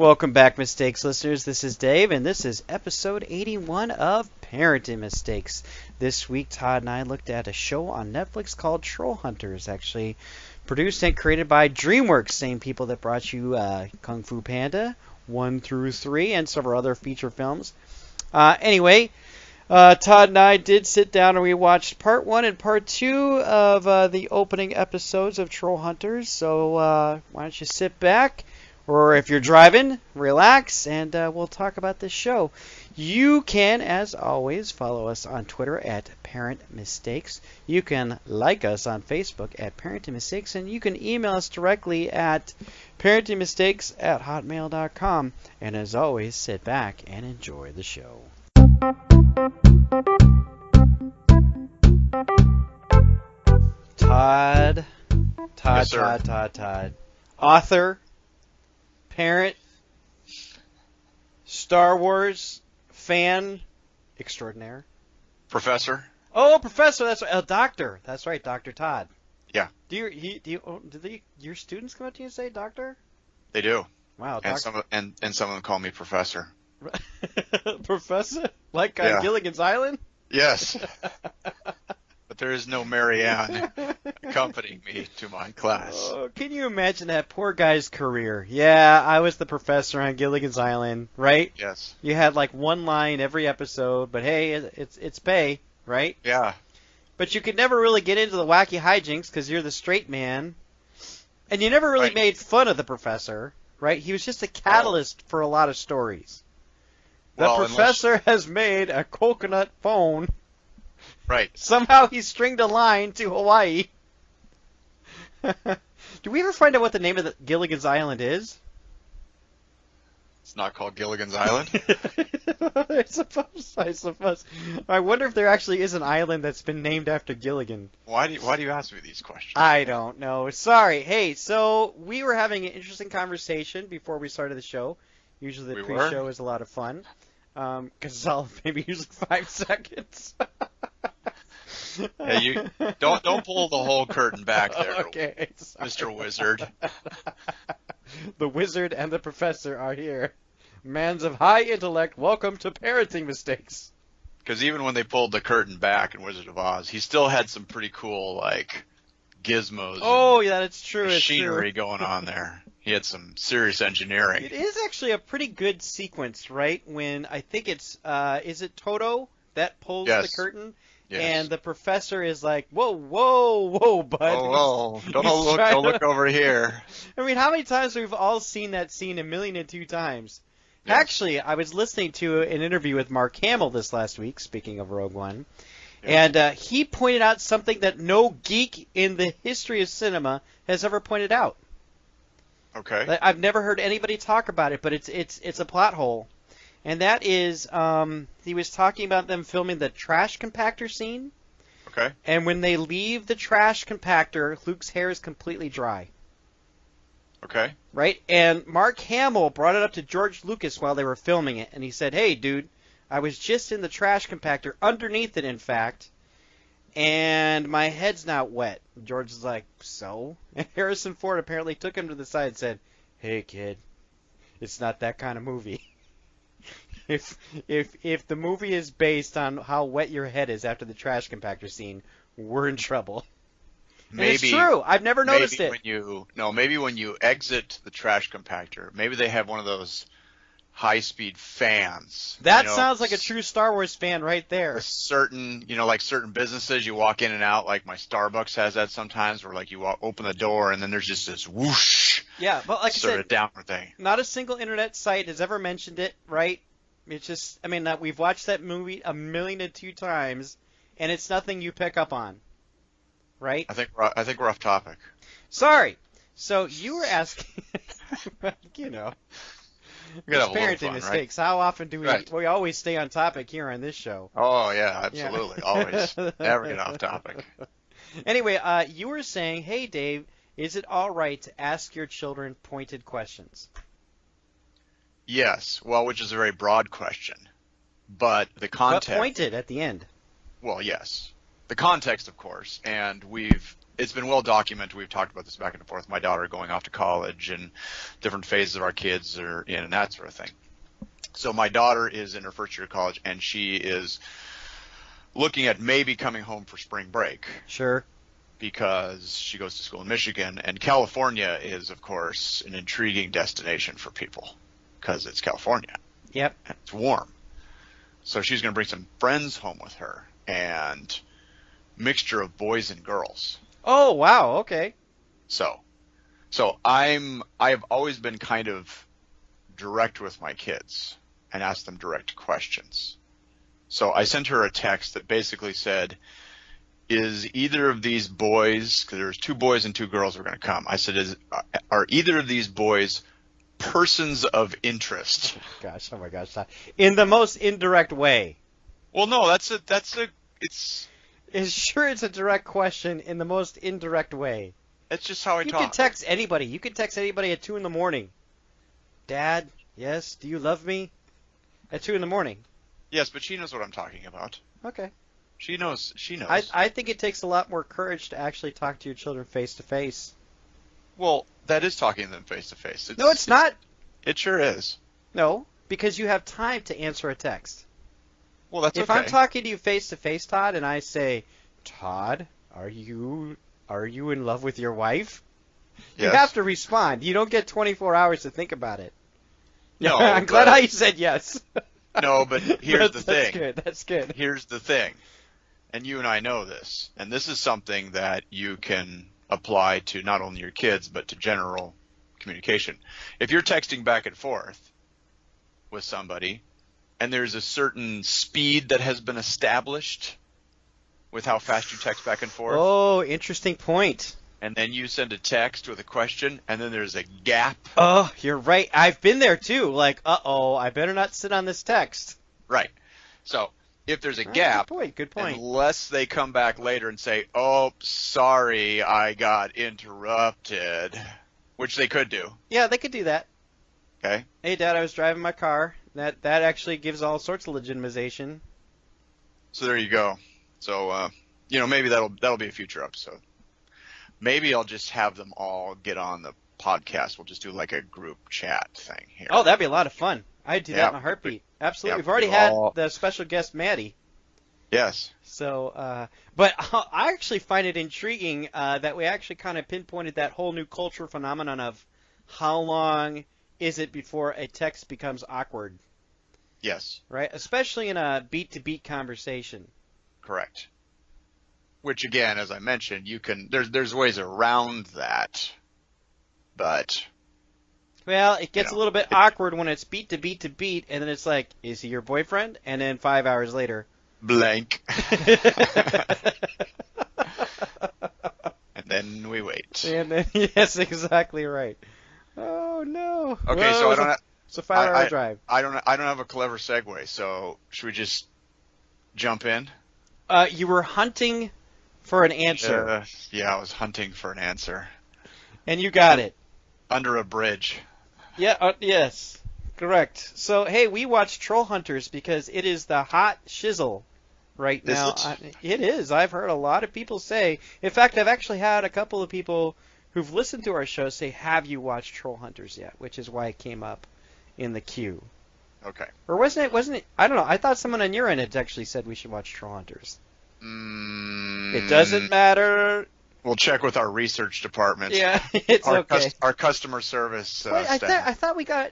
Welcome back, Mistakes listeners. This is Dave, and this is episode 81 of Parenting Mistakes. This week, Todd and I looked at a show on Netflix called Trollhunters, actually produced and created by DreamWorks, same people that brought you Kung Fu Panda 1 through 3 and several other feature films. Anyway, Todd and I did sit down and we watched part 1 and part 2 of the opening episodes of Trollhunters. So why don't you sit back, or if you're driving, relax, and we'll talk about this show. You can, as always, follow us on Twitter at Parent Mistakes. You can like us on Facebook at Parenting Mistakes, and you can email us directly at parentingmistakes@hotmail.com. And as always, sit back and enjoy the show. Todd. Yes, sir. Todd. Author, parent, Star Wars fan extraordinaire. Professor? Oh, professor, that's right. Doctor. That's right, Dr. Todd. Yeah. Do your students come up to you and say doctor? They do. Wow, and some of them call me professor. Professor? Like Yeah. Gilligan's Island? Yes. But there is no Marianne accompanying me to my class. Oh, can you imagine that poor guy's career? Yeah, I was the professor on Gilligan's Island, right? Yes. You had like one line every episode, but hey, it's pay, right? Yeah. But you could never really get into the wacky hijinks because you're the straight man. And you never really Right. made fun of the professor, right? He was just a catalyst for a lot of stories. The Well, professor has made a coconut phone. Right. Somehow he stringed a line to Hawaii. Do we ever find out what the name of the Gilligan's Island is? It's not called Gilligan's Island. I suppose. I wonder if there actually is an island that's been named after Gilligan. Why do you ask me these questions? I don't know. Sorry. Hey, so we were having an interesting conversation before we started the show. Usually the pre-show is a lot of fun. Because it's all maybe usually 5 seconds. Hey, you don't pull the whole curtain back there, Okay, sorry. Mr. Wizard. The wizard and the professor are here. Mans of high intellect, welcome to Parenting Mistakes. Because even when they pulled the curtain back in Wizard of Oz, he still had some pretty cool, like, gizmos Oh, and yeah, it's true. machinery going on there. He had some serious engineering. It is actually a pretty good sequence, right? When I think it's, is it Toto that pulls the Yes. curtain? Yes. And the professor is like, whoa, bud. Oh, He's don't trying look over here. I mean, how many times we've all seen that scene 1,000,002 times? Yes. Actually, I was listening to an interview with Mark Hamill this last week, speaking of Rogue One, Yes. and he pointed out something that no geek in the history of cinema has ever pointed out. Okay. I've never heard anybody talk about it, but it's a plot hole. And that is, he was talking about them filming the trash compactor scene. Okay. And when they leave the trash compactor, Luke's hair is completely dry. Okay. Right? And Mark Hamill brought it up to George Lucas while they were filming it. And he said, hey, dude, I was just in the trash compactor, underneath it, in fact, and my head's not wet. And George is like, so? And Harrison Ford apparently took him to the side and said, hey, kid, it's not that kind of movie. If the movie is based on how wet your head is after the trash compactor scene, we're in trouble. And it's true. I've never noticed it. Maybe when you exit the trash compactor, maybe they have one of those high-speed fans. That sounds like a true Star Wars fan right there. With certain, like certain businesses, you walk in and out, like my Starbucks has that sometimes, where like you open the door and then there's just this whoosh. Yeah, but like sort I said, of downward thing. Not a single internet site has ever mentioned it, right? It's just, I mean, we've watched that movie 1,000,002 times, and it's nothing you pick up on, right? I think we're off topic. Sorry. So you were asking, you know, We gotta have a little parenting fun, mistakes. How often do we? Right. We always stay on topic here on this show. Oh yeah, absolutely, always, never get off topic. Anyway, you were saying, hey Dave, is it all right to ask your children pointed questions? Yes, well, which is a very broad question, but the context. But pointed at the end. Well, yes, the context, of course, and we've it's been well documented. We've talked about this back and forth. My daughter going off to college and different phases of our kids are in and that sort of thing. So my daughter is in her first year of college, and she is looking at maybe coming home for spring break. Sure. Because she goes to school in Michigan, and California is, of course, an intriguing destination for people because it's California. Yep. And it's warm. So she's going to bring some friends home with her, and mixture of boys and girls. Oh, wow. Okay. So I've always been kind of direct with my kids and asked them direct questions. So I sent her a text that basically said, is either of these boys, because there's 2 boys and 2 girls who are going to come. I said, are either of these boys persons of interest? Oh my gosh. In the most indirect way. Well, no, it's It's a direct question in the most indirect way. That's just how I talk. You can text anybody. You can text anybody at 2 in the morning. Dad, yes, do you love me? At 2 in the morning. Yes, but she knows what I'm talking about. Okay. She knows. I think it takes a lot more courage to actually talk to your children face to face. Well, that is talking to them face to face. No, it's not. It sure is. No, because you have time to answer a text. Well, that's if okay. I'm talking to you face to face, Todd, and I say, Todd, are you in love with your wife? Yes. You have to respond. You don't get 24 hours to think about it. No, I'm glad how you said yes. No, but here's the thing. That's good. Here's the thing. And you and I know this. And this is something that you can apply to not only your kids, but to general communication. If you're texting back and forth with somebody, and there's a certain speed that has been established with how fast you text back and forth. Oh, interesting point. And then you send a text with a question, and then there's a gap. Oh, you're right. I've been there too. Like, uh-oh, I better not sit on this text. Right. So if there's a gap, good point. Unless they come back later and say, oh, sorry, I got interrupted, which they could do. Yeah, they could do that. Okay. Hey, Dad, I was driving my car. That actually gives all sorts of legitimization. So there you go. So, maybe that'll be a future episode. Maybe I'll just have them all get on the podcast. We'll just do like a group chat thing here. Oh, that'd be a lot of fun. I'd do that in a heartbeat. Absolutely. We've already had the special guest, Maddie. Yes. So, but I actually find it intriguing that we actually kind of pinpointed that whole new cultural phenomenon of how long is it before a text becomes awkward. Yes. Right? Especially in a beat-to-beat conversation. Correct. Which, again, as I mentioned, there's ways around that, but... Well, it gets a little bit awkward when it's beat to beat to beat, and then it's like, is he your boyfriend? And then 5 hours later... Blank. And then we wait. And then, yes, exactly right. Oh, no. Okay, well, so I don't have... It's a 5-hour drive. I don't have a clever segue, so should we just jump in? You were hunting for an answer. Yeah, I was hunting for an answer. And you got it. Under a bridge. Yeah, yes. Correct. So, hey, we watched Trollhunters because it is the hot shizzle right now. It is. I've heard a lot of people say. In fact, I've actually had a couple of people who've listened to our show say, have you watched Trollhunters yet? Which is why it came up in the queue. Okay. Or wasn't it? I don't know. I thought someone on your end had actually said we should watch Trollhunters. It doesn't matter. We'll check with our research department. Yeah, it's okay. Our customer service staff. I thought we got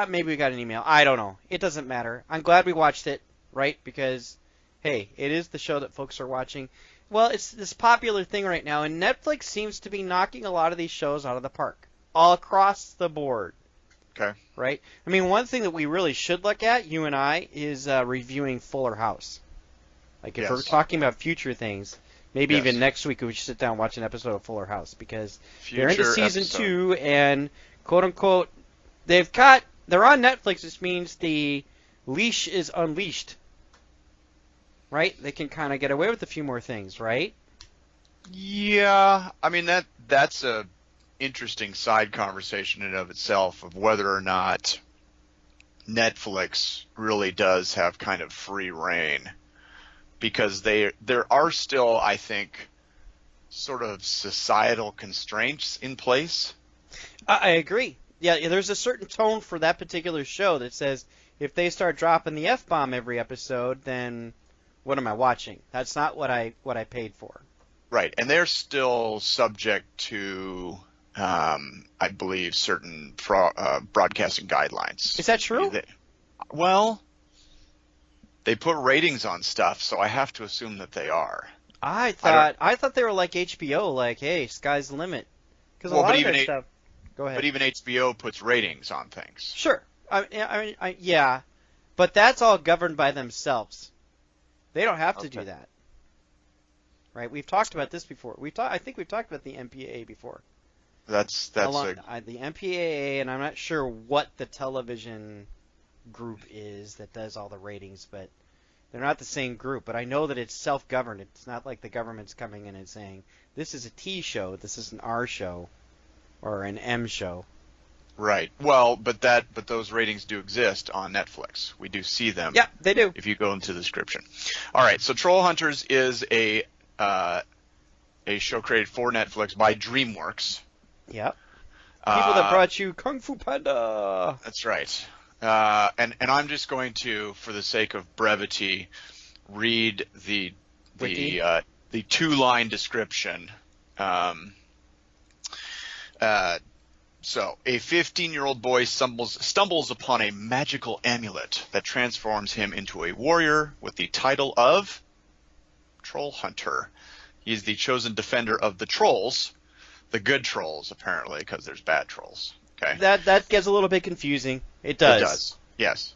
maybe we got an email. I don't know. It doesn't matter. I'm glad we watched it, right? Because, hey, it is the show that folks are watching. Well, it's this popular thing right now, and Netflix seems to be knocking a lot of these shows out of the park, all across the board. Okay. Right? I mean, one thing that we really should look at, you and I, is reviewing Fuller House. Like, if we're talking about future things, maybe even next week we should sit down and watch an episode of Fuller House, because they're into season 2, and quote-unquote, they're on Netflix, which means the leash is unleashed. Right? They can kind of get away with a few more things, right? Yeah. I mean, that's a interesting side conversation in and of itself of whether or not Netflix really does have kind of free reign. Because there are still, I think, sort of societal constraints in place. I agree. Yeah, there's a certain tone for that particular show that says if they start dropping the F-bomb every episode, then what am I watching? That's not what I paid for. Right, and they're still subject to, I believe, certain broadcasting guidelines. Is that true? Well, they put ratings on stuff, so I have to assume that they are. I thought they were like HBO, like, hey, sky's the limit. Because a lot of their stuff. Go ahead. But even HBO puts ratings on things. Sure. Yeah, but that's all governed by themselves. They don't have to do that. Right? We've talked about this before. I think we've talked about the MPAA before. The MPAA, and I'm not sure what the television group is that does all the ratings, but they're not the same group. But I know that it's self-governed. It's not like the government's coming in and saying, this is a T show, this is an R show, or an M show. Right. Well, but those ratings do exist on Netflix. We do see them. Yeah, they do. If you go into the description. All right. So Trollhunters is a show created for Netflix by DreamWorks. Yep. People that brought you Kung Fu Panda. That's right. And I'm just going to, for the sake of brevity, read the 2-line description. So, a 15-year-old boy stumbles upon a magical amulet that transforms him into a warrior with the title of Troll Hunter. He is the chosen defender of the trolls, the good trolls, apparently, because there's bad trolls. Okay. That gets a little bit confusing. It does. It does. Yes.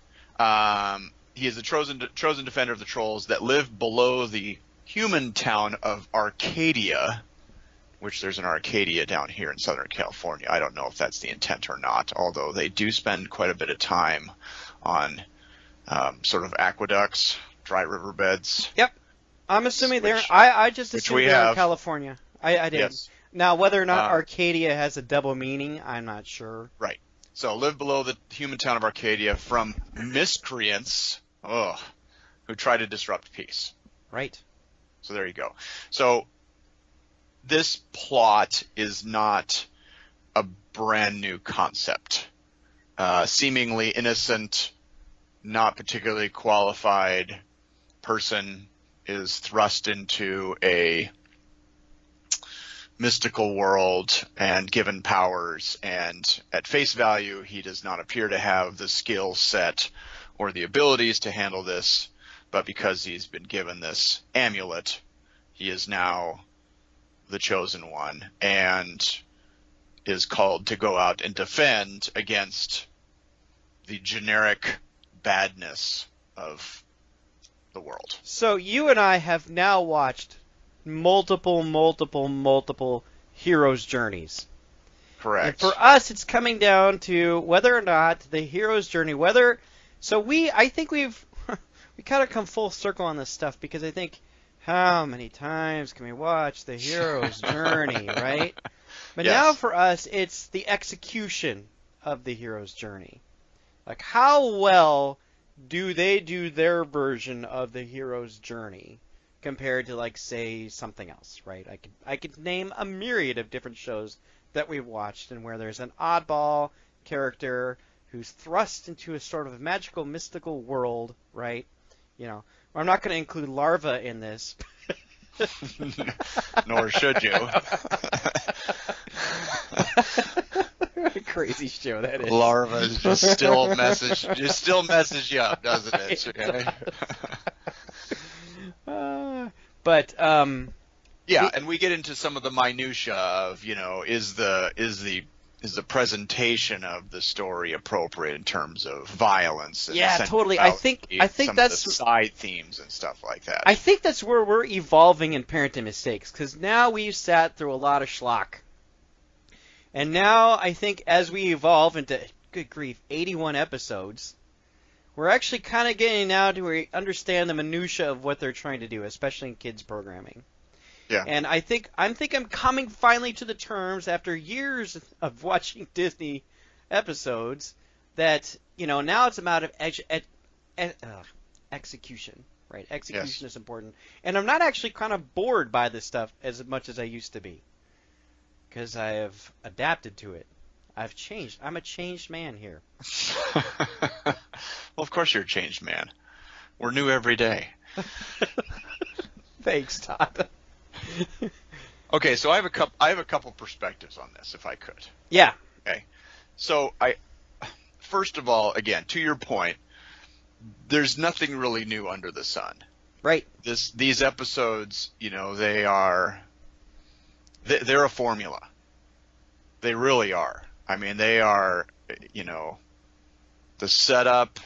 He is the chosen defender of the trolls that live below the human town of Arcadia, which there's an Arcadia down here in Southern California. I don't know if that's the intent or not, although they do spend quite a bit of time on sort of aqueducts, dry riverbeds. Yep. I'm assuming they're. I just assumed they're in California. I did. Yes. Now, whether or not Arcadia has a double meaning, I'm not sure. Right. So, live below the human town of Arcadia from miscreants who try to disrupt peace. Right. So, there you go. So, this plot is not a brand new concept. Seemingly innocent, not particularly qualified person is thrust into a mystical world and given powers, and at face value he does not appear to have the skill set or the abilities to handle this, but because he's been given this amulet, he is now the chosen one and is called to go out and defend against the generic badness of the world. So you and I have now watched multiple heroes' journees. Correct. And for us, it's coming down to whether or not the hero's journey, I think we kind of come full circle on this stuff, because I think, how many times can we watch the hero's journey, right? But yes. Now for us, it's the execution of the hero's journey. Like, how well do they do their version of the hero's journey compared to, like, say, something else, right? I could name a myriad of different shows that we've watched and where there's an oddball character who's thrust into a sort of magical, mystical world, right? You know, I'm not going to include Larva in this. Nor should you. What a crazy show that is. Larva just still messes you up, doesn't it? Okay. Yeah, and we get into some of the minutia of, is the presentation of the story appropriate in terms of violence? And yeah, totally. I think that's the side themes and stuff like that. I think that's where we're evolving in Parenting Mistakes, because now we've sat through a lot of schlock, and now I think as we evolve into, good grief, 81 episodes, we're actually kind of getting now to understand the minutia of what they're trying to do, especially in kids programming. Yeah. And I'm coming finally to the terms after years of watching Disney episodes that, now it's a matter of execution, Right. Execution Yes. is important. And I'm not actually kind of bored by this stuff as much as I used to be. Because I have adapted to it. I've changed. I'm a changed man here. Well, of course you're a changed man. We're new every day. Thanks, Todd. Okay, so I have a couple perspectives on this, if I could. Yeah. Okay. So first of all, again, to your point, there's nothing really new under the sun. Right. These episodes, they're a formula. They really are. I mean, they are, the setup,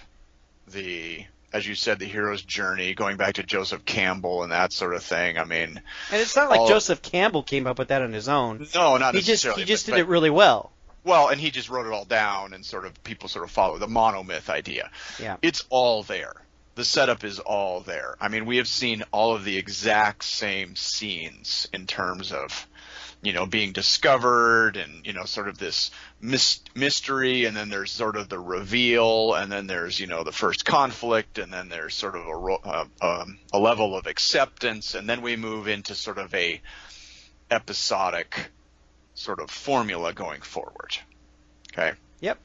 as you said, the hero's journey, going back to Joseph Campbell and that sort of thing. I mean, And it's not like Joseph Campbell came up with that on his own. no, not He necessarily. just did it really well. Well, and he just wrote it all down, and people sort of follow the monomyth idea. Yeah. It's all there. The setup is all there. I mean, we have seen all of the exact same scenes in terms of, being discovered and, sort of this mystery, and then there's sort of the reveal, and then there's, the first conflict, and then there's sort of a level of acceptance, and then we move into sort of a episodic sort of formula going forward. Okay? Yep.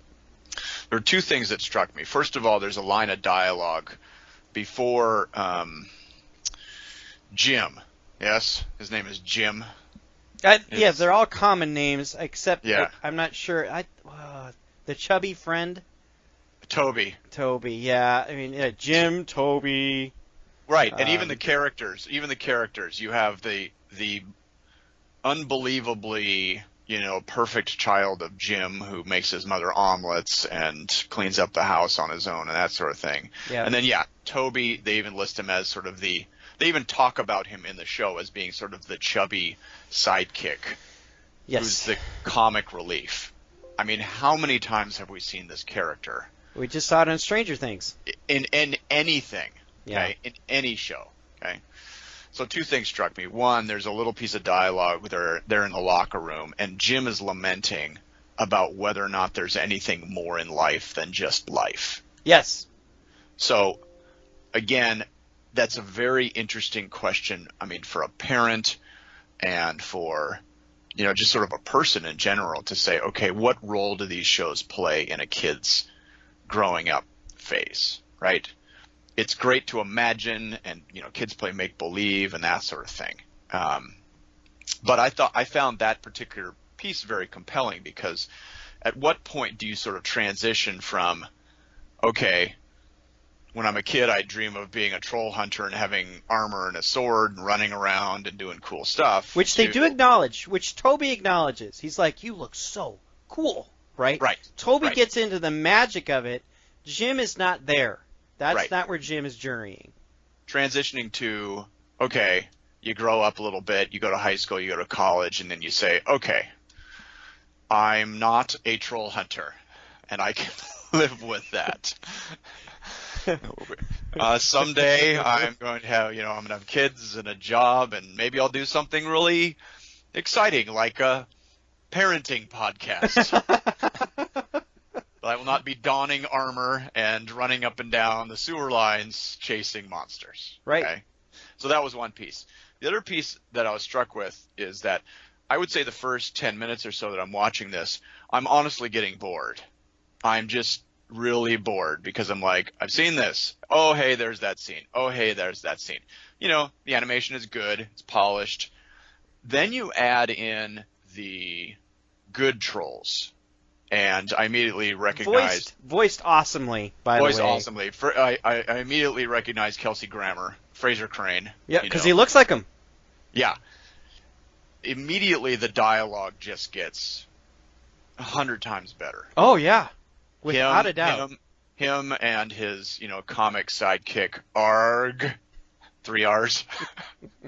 There are two things that struck me. First of all, there's a line of dialogue before Jim. Yes? His name is Jim. Yeah, they're all common names, except Yeah. I'm not sure. The chubby friend? Toby. Toby, yeah. I mean, Jim, Toby. Right, and even the characters, you have the unbelievably, perfect child of Jim who makes his mother omelets and cleans up the house on his own and that sort of thing. Yeah. And then, Toby, they even list him as sort of they even talk about him in the show as being sort of the chubby sidekick. Yes. Who's the comic relief. I mean, how many times have we seen this character? We just saw it on Stranger Things. In anything. Yeah. Okay? In any show. Okay? So two things struck me. One, there's a little piece of dialogue where they're in the locker room, and Jim is lamenting about whether or not there's anything more in life than just life. Yes. So, again, that's a very interesting question, I mean, for a parent and for, just sort of a person in general to say, okay, what role do these shows play in a kid's growing up phase, right? It's great to imagine, and kids play make believe and that sort of thing. But I found that particular piece very compelling, because at what point do you sort of transition from, okay, when I'm a kid, I dream of being a troll hunter and having armor and a sword and running around and doing cool stuff. Which they do acknowledge, which Toby acknowledges. He's like, you look so cool, right? Right. Toby Right. gets into the magic of it. Jim is not there. That's Right. not where Jim is journeying. Transitioning to, okay, you grow up a little bit, you go to high school, you go to college, and then you say, okay, I'm not a troll hunter, and I can live with that. Someday I'm going to have, I'm going to have kids and a job, and maybe I'll do something really exciting, like a parenting podcast. But I will not be donning armor and running up and down the sewer lines chasing monsters. Right. Okay? So that was one piece. The other piece that I was struck with is that I would say the first 10 minutes or so that I'm watching this, I'm honestly getting bored. I'm just really bored because I'm like, I've seen this. Oh, hey, there's that scene. Oh, hey, there's that scene. The animation is good. It's polished. Then you add in the good trolls. And I immediately recognized... Voiced awesomely, by the way. Voiced awesomely. I immediately recognized Kelsey Grammer, Fraser Crane. Yeah, because he looks like him. Yeah. Immediately the dialogue just gets 100 times better. Oh, yeah. Without a doubt. Him and his, comic sidekick, Arg. 3 R's. Okay.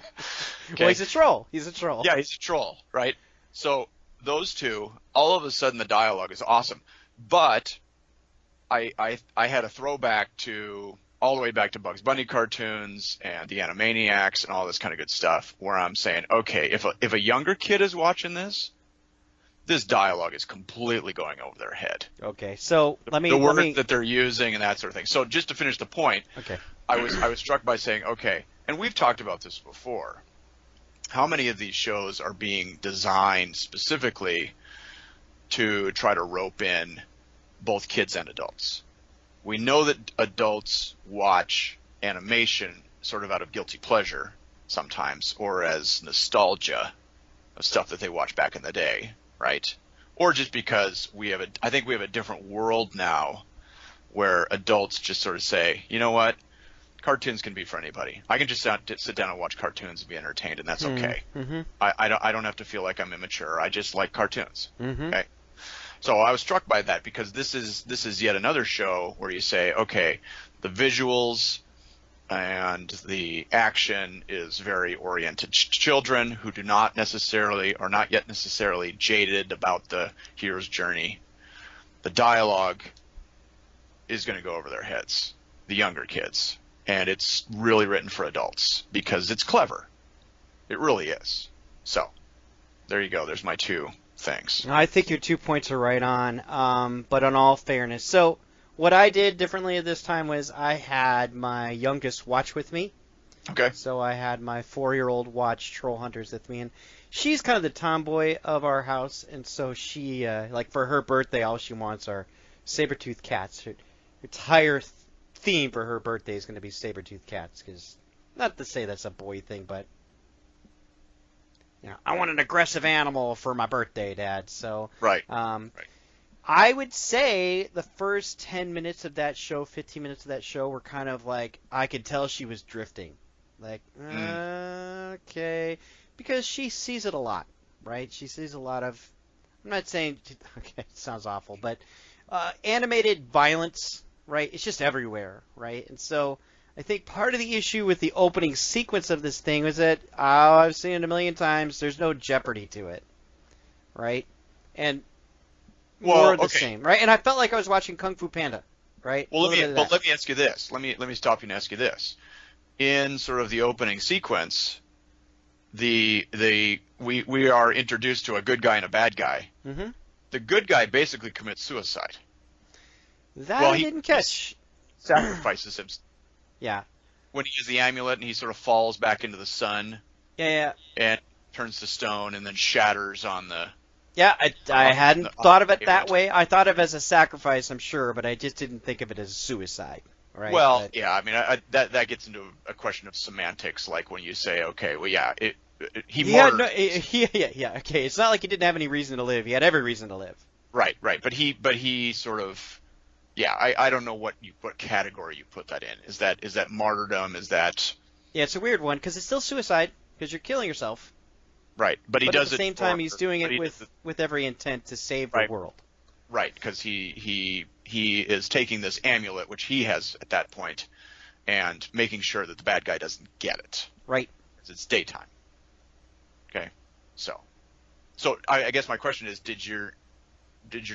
Well, he's a troll. He's a troll. Yeah, he's a troll, right? So those two, all of a sudden the dialogue is awesome. But I had a throwback all the way back to Bugs Bunny cartoons and the Animaniacs and all this kind of good stuff, where I'm saying, okay, if a younger kid is watching this dialogue is completely going over their head. Okay, so the words that they're using and that sort of thing. So just to finish the point, okay, I was struck by saying, okay, and we've talked about this before. How many of these shows are being designed specifically to try to rope in both kids and adults? We know that adults watch animation sort of out of guilty pleasure sometimes, or as nostalgia of stuff that they watched back in the day, right? Or just because I think we have a different world now where adults just sort of say, you know what, cartoons can be for anybody. I can just sit down and watch cartoons and be entertained, and that's okay. Mm-hmm. I don't have to feel like I'm immature. I just like cartoons. Mm-hmm. Okay. So I was struck by that because this is yet another show where you say, okay, the visuals and the action is very oriented to children who are not yet necessarily jaded about the hero's journey. The dialogue is going to go over their heads, the younger kids, and it's really written for adults because it's clever. It really is. So there you go. There's my two things. I think your 2 points are right on, but on all fairness. So what I did differently this time was I had my youngest watch with me. Okay. So I had my 4-year-old watch Trollhunters with me, and she's kind of the tomboy of our house, and so she, like for her birthday, all she wants are saber-toothed cats. Her entire theme for her birthday is going to be saber-toothed cats, because not to say that's a boy thing, but I want an aggressive animal for my birthday, Dad. So Right. I would say the first 10 minutes of that show, 15 minutes of that show were kind of like, I could tell she was drifting. Like, okay. Because she sees it a lot, right? She sees a lot of, I'm not saying, okay, it sounds awful, but animated violence, right? It's just everywhere, right? And so I think part of the issue with the opening sequence of this thing was that, I've seen it a million times, there's no jeopardy to it, right? And more of the same, right? And I felt like I was watching Kung Fu Panda, right? Well, let me ask you this. Let me stop you and ask you this. In sort of the opening sequence, we are introduced to a good guy and a bad guy. Mm-hmm. The good guy basically commits suicide. That I didn't catch. Sacrifices him. Yeah. When he has the amulet and he sort of falls back into the sun. Yeah. And turns to stone and then shatters on the. Yeah, I hadn't thought of it that way. I thought of it as a sacrifice, I'm sure, but I just didn't think of it as a suicide. Right? Well, yeah, I mean, that gets into a question of semantics, like when you say, okay, well, yeah, he martyred. Yeah, okay. It's not like he didn't have any reason to live. He had every reason to live. Right. But he sort of, yeah, I don't know what category you put that in. Is that martyrdom? Is that? Yeah, it's a weird one because it's still suicide because you're killing yourself. Right, but he does it at the same time he's doing it with every intent to save the world. Right, because he is taking this amulet, which he has at that point, and making sure that the bad guy doesn't get it. Right. Because it's daytime. Okay, so I guess my question is, did your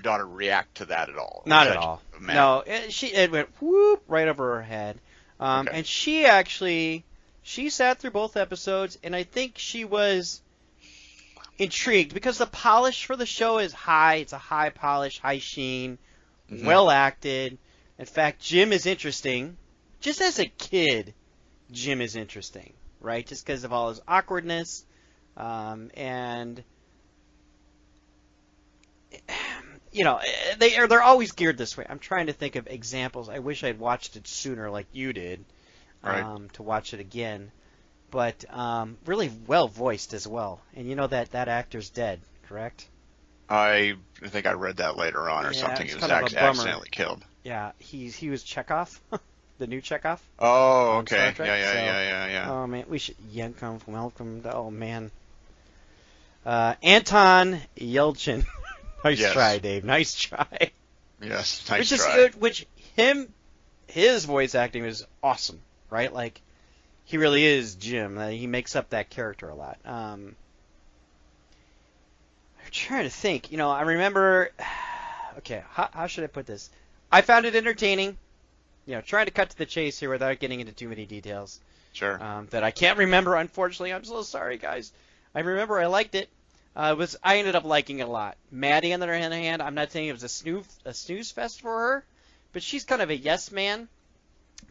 daughter react to that at all? Not at all. No, it went whoop right over her head, and she sat through both episodes, and I think she was intrigued because the polish for the show is high. It's a high polish, high sheen, well acted. In fact, Jim is interesting. Just as a kid, Jim is interesting, right? Just because of all his awkwardness, and they're always geared this way. I'm trying to think of examples. I wish I'd watched it sooner, like you did, to watch it again. But really well voiced as well. And that actor's dead, correct? I think I read that later on or something. He was accidentally killed. Yeah, he was Chekhov, the new Chekhov. Oh, okay. Yeah. Oh man, we should welcome. Oh man, Anton Yelchin. Nice try, Dave. Nice try. Yes, nice try. His voice acting was awesome, right? Like. He really is Jim. He makes up that character a lot. I'm trying to think. I remember. Okay, how should I put this? I found it entertaining. Trying to cut to the chase here without getting into too many details. Sure. That I can't remember, unfortunately. I'm so sorry, guys. I remember I liked it. I ended up liking it a lot. Maddie, on the other hand, I'm not saying it was a snooze fest for her, but she's kind of a yes man.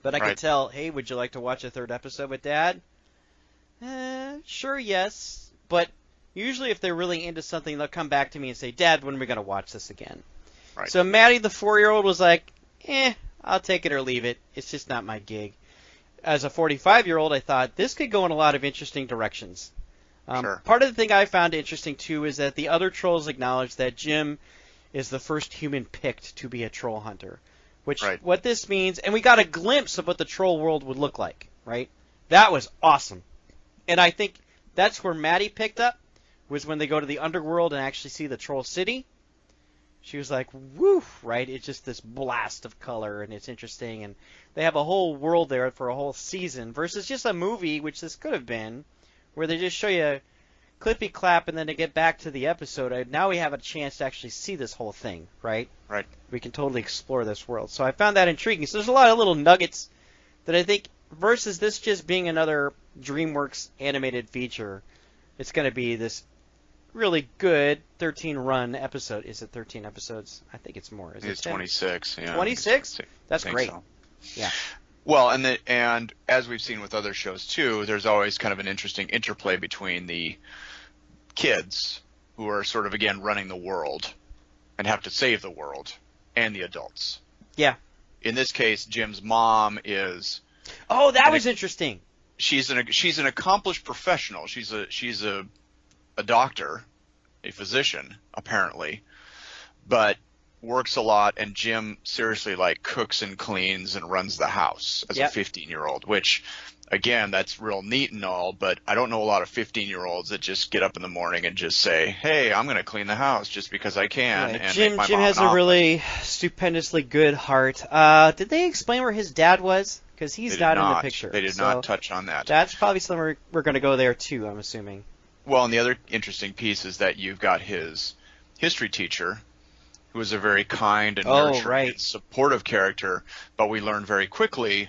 But I could Right. tell, hey, would you like to watch a third episode with Dad? Sure, yes. But usually if they're really into something, they'll come back to me and say, Dad, when are we going to watch this again? Right. So Maddie, the 4-year-old, was like, I'll take it or leave it. It's just not my gig. As a 45-year-old, I thought this could go in a lot of interesting directions. Sure. Part of the thing I found interesting, too, is that the other trolls acknowledge that Jim is the first human picked to be a troll hunter. Which, Right. what this means, and we got a glimpse of what the troll world would look like, right? That was awesome. And I think that's where Maddie picked up, was when they go to the underworld and actually see the troll city. She was like, woo, right? It's just this blast of color, and it's interesting. And they have a whole world there for a whole season versus just a movie, which this could have been, where they just show you clippy clap and then they get back to the episode. Now we have a chance to actually see this whole thing, right? Right. We can totally explore this world. So I found that intriguing. So there's a lot of little nuggets that I think, versus this just being another DreamWorks animated feature, it's going to be this really good 13-run episode. Is it 13 episodes? I think it's more. Is it It's 10? 26. Yeah. 26? That's great. So. Yeah. Well, and as we've seen with other shows too, there's always kind of an interesting interplay between the kids, who are sort of again running the world and have to save the world, and the adults. Yeah. In this case, Jim's mom is. Oh, that was interesting. She's an accomplished professional. She's a doctor, a physician apparently, but works a lot, and Jim seriously like cooks and cleans and runs the house as a 15-year-old, which again, that's real neat and all, but I don't know a lot of 15-year-olds that just get up in the morning and just say, hey, I'm going to clean the house just because I can. Right. And Jim make my mom has an a omelet. really stupendously good heart. Did they explain where his dad was? Because he's not in the picture. They did not touch on that. That's probably somewhere we're going to go there too, I'm assuming. Well, and the other interesting piece is that you've got his history teacher, who is a very kind and nurturing and supportive character, but we learn very quickly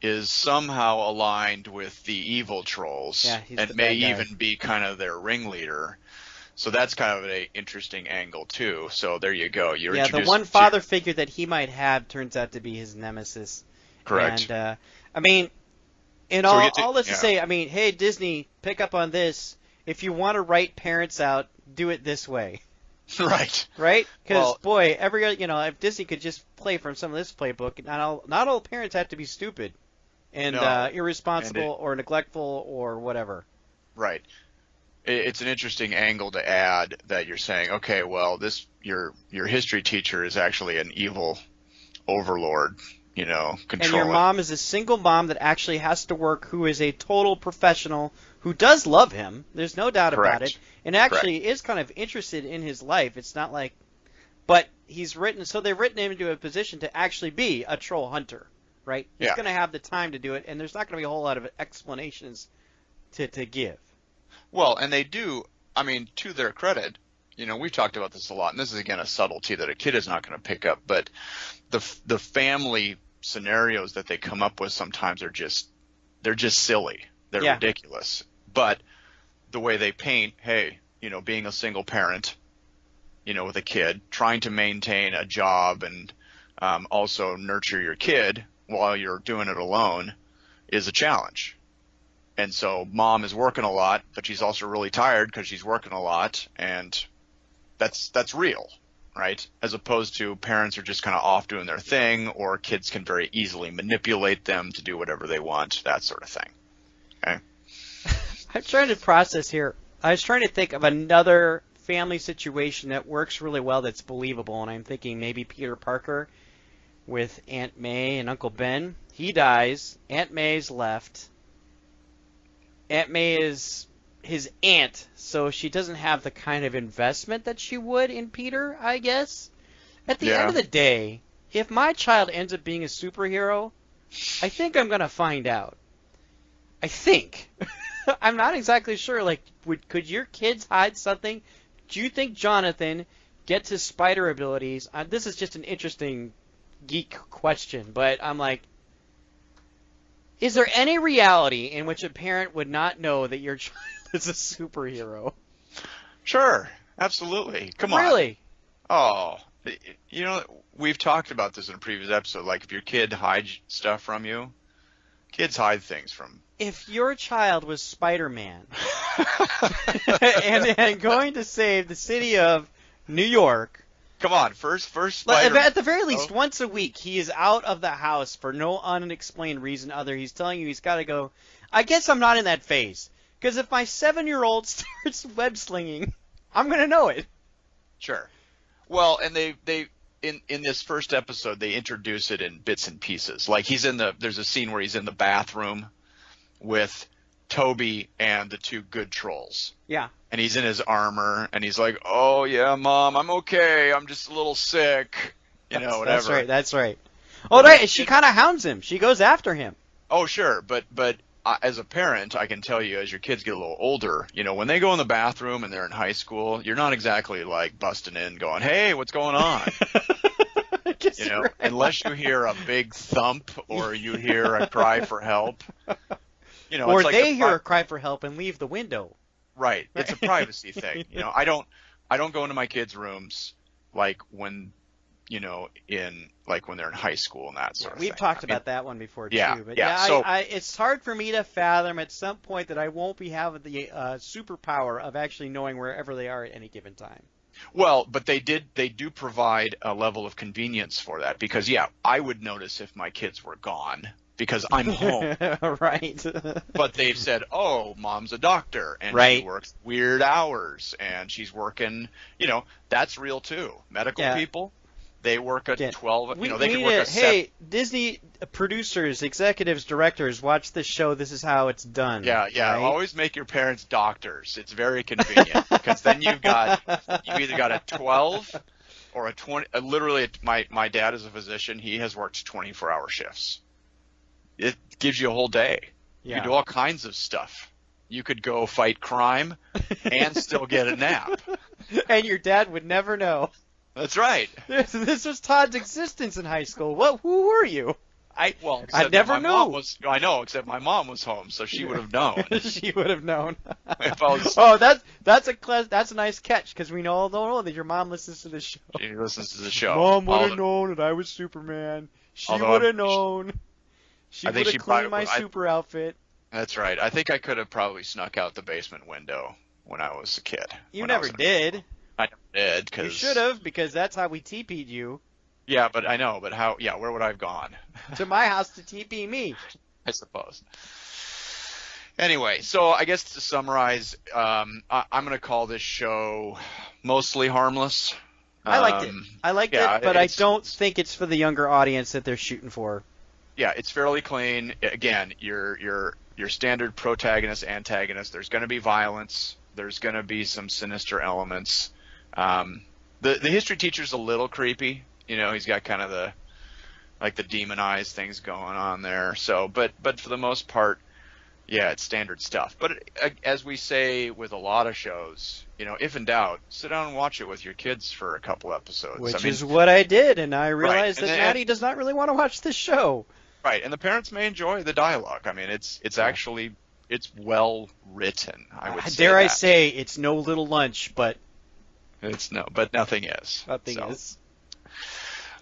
is somehow aligned with the evil trolls, and may even be kind of their ringleader. So that's kind of an interesting angle too. So there you go. The one father figure that he might have turns out to be his nemesis. Correct. And I mean, all this to say, I mean, hey Disney, pick up on this. If you want to write parents out, do it this way. Right. Right? Because boy, if Disney could just play from some of this playbook, not all parents have to be stupid and irresponsible or neglectful or whatever. Right. It's an interesting angle to add that you're saying, okay, well, your history teacher is actually an evil overlord, controlling. And your mom is a single mom that actually has to work, who is a total professional, who does love him. There's no doubt about it. And actually is kind of interested in his life. It's not like, but they've written him into a position to actually be a troll hunter, right? He's going to have the time to do it, and there's not going to be a whole lot of explanations to give. Well, and they do, I mean, to their credit, we've talked about this a lot, and this is, again, a subtlety that a kid is not going to pick up, but the family scenarios that they come up with sometimes they're just silly. They're ridiculous. But the way they paint, hey, being a single parent, with a kid, trying to maintain a job and also nurture your kid while you're doing it alone is a challenge. And so mom is working a lot, but she's also really tired because she's working a lot, and that's real, right? As opposed to parents are just kind of off doing their thing, or kids can very easily manipulate them to do whatever they want, that sort of thing. Okay. I'm trying to process here. I was trying to think of another family situation that works really well that's believable, and I'm thinking maybe Peter Parker with Aunt May and Uncle Ben. He dies. Aunt May's left. Aunt May is his aunt, so she doesn't have the kind of investment that she would in Peter, I guess. At the end of the day, if my child ends up being a superhero, I think I'm going to find out. I think. I'm not exactly sure. Like, could your kids hide something? Do you think Jonathan gets his spider abilities? This is just an interesting geek question, but I'm like, is there any reality in which a parent would not know that your child is a superhero? Sure, absolutely. Come on. Really? Oh, You know, we've talked about this in a previous episode. Like, if your kid hides stuff from you, kids hide things from. If your child was Spider-Man and going to save the city of New York, Come on, first Spider. at the very least, once a week, he is out of the house for no unexplained reason other. He's telling you he's got to go. I guess I'm not in that phase. Because if my 7-year-old starts web-slinging, I'm going to know it. Sure. Well, and they in this first episode, they introduce it in bits and pieces. Like, there's a scene where he's in the bathroom with Toby and the two good trolls. Yeah. And he's in his armor, and he's like, "Oh yeah, Mom, I'm okay. I'm just a little sick." Whatever. That's right. Oh, right. She kind of hounds him. She goes after him. Oh, sure, but as a parent, I can tell you, as your kids get a little older, when they go in the bathroom and they're in high school, you're not exactly like busting in, going, "Hey, what's going on?" Right. Unless you hear a big thump or you hear a cry for help. Or it's like they hear a cry for help and leave the window. Right. It's a privacy thing. I don't go into my kids' rooms like when when they're in high school and that sort of thing. We've talked about that one before too. Yeah, But yeah. So, it's hard for me to fathom at some point that I won't be having the superpower of actually knowing wherever they are at any given time. Well, but they do provide a level of convenience for that because I would notice if my kids were gone because I'm home. Right. But they've said, "Oh, Mom's a doctor and she works weird hours and she's working, that's real too. Medical people, they work at 12, they can work a 7. Hey, Disney producers, executives, directors, watch this show. This is how it's done. Yeah. Right? Always make your parents doctors. It's very convenient because then you've either got a 12 or a 20. Literally, my dad is a physician. He has worked 24-hour shifts. It gives you a whole day. You can do all kinds of stuff. You could go fight crime and still get a nap. And your dad would never know. That's right. This was Todd's existence in high school. Who were you? I never knew. I know, except my mom was home, so she would have known. She would have known. If I was... Oh, that's a nice catch because we all know that your mom listens to the show. She listens to the show. Mom would have known that I was Superman. She would have known. She would have cleaned my super outfit. That's right. I think I could have probably snuck out the basement window when I was a kid. You never did. I never did. You should have, because that's how we TP'd you. Yeah, but I know. But how? Yeah, where would I have gone? To my house to TP me. I suppose. Anyway, so I guess to summarize, I'm going to call this show mostly harmless. I liked it, but I don't think it's for the younger audience that they're shooting for. Yeah, it's fairly clean. Again, your standard protagonist, antagonist. There's going to be violence. There's going to be some sinister elements. The history teacher's a little creepy. He's got kind of the demonized things going on there. So, but for the most part, it's standard stuff. But as we say with a lot of shows, if in doubt, sit down and watch it with your kids for a couple episodes. Which is what I did, and I realized that Maddie does not really want to watch this show. Right, and the parents may enjoy the dialogue. I mean, it's actually well written. I would say. Dare I say it's no little lunch, but but nothing is. Nothing is.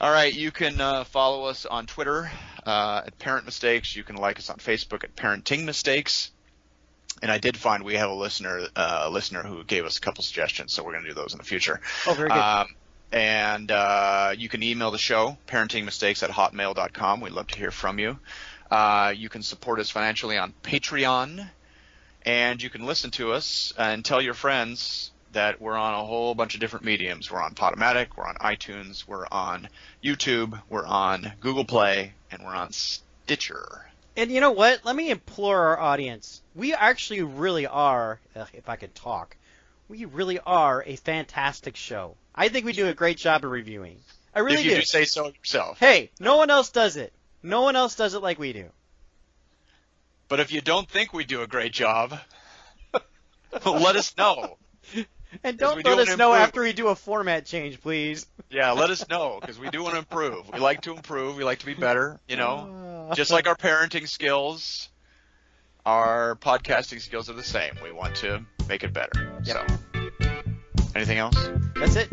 All right, you can follow us on Twitter at Parent Mistakes. You can like us on Facebook at Parenting Mistakes. And I did find we have a listener who gave us a couple suggestions, so we're going to do those in the future. Oh, very good. And you can email the show, parentingmistakes@hotmail.com. We'd love to hear from you. You can support us financially on Patreon. And you can listen to us and tell your friends that we're on a whole bunch of different mediums. We're on Podomatic, we're on iTunes, we're on YouTube, we're on Google Play, and we're on Stitcher. And you know what? Let me implore our audience. We actually really are, if I could talk, we really are a fantastic show. I think we do a great job of reviewing. I really do. If you do say so yourself. Hey, no one else does it. No one else does it like we do. But if you don't think we do a great job, let us know. And don't let us know after we do a format change, please. Yeah, let us know, because we do want to improve. We like to improve. We like to be better, Just like our parenting skills, our podcasting skills are the same. We want to make it better. Yep. So, anything else? That's it.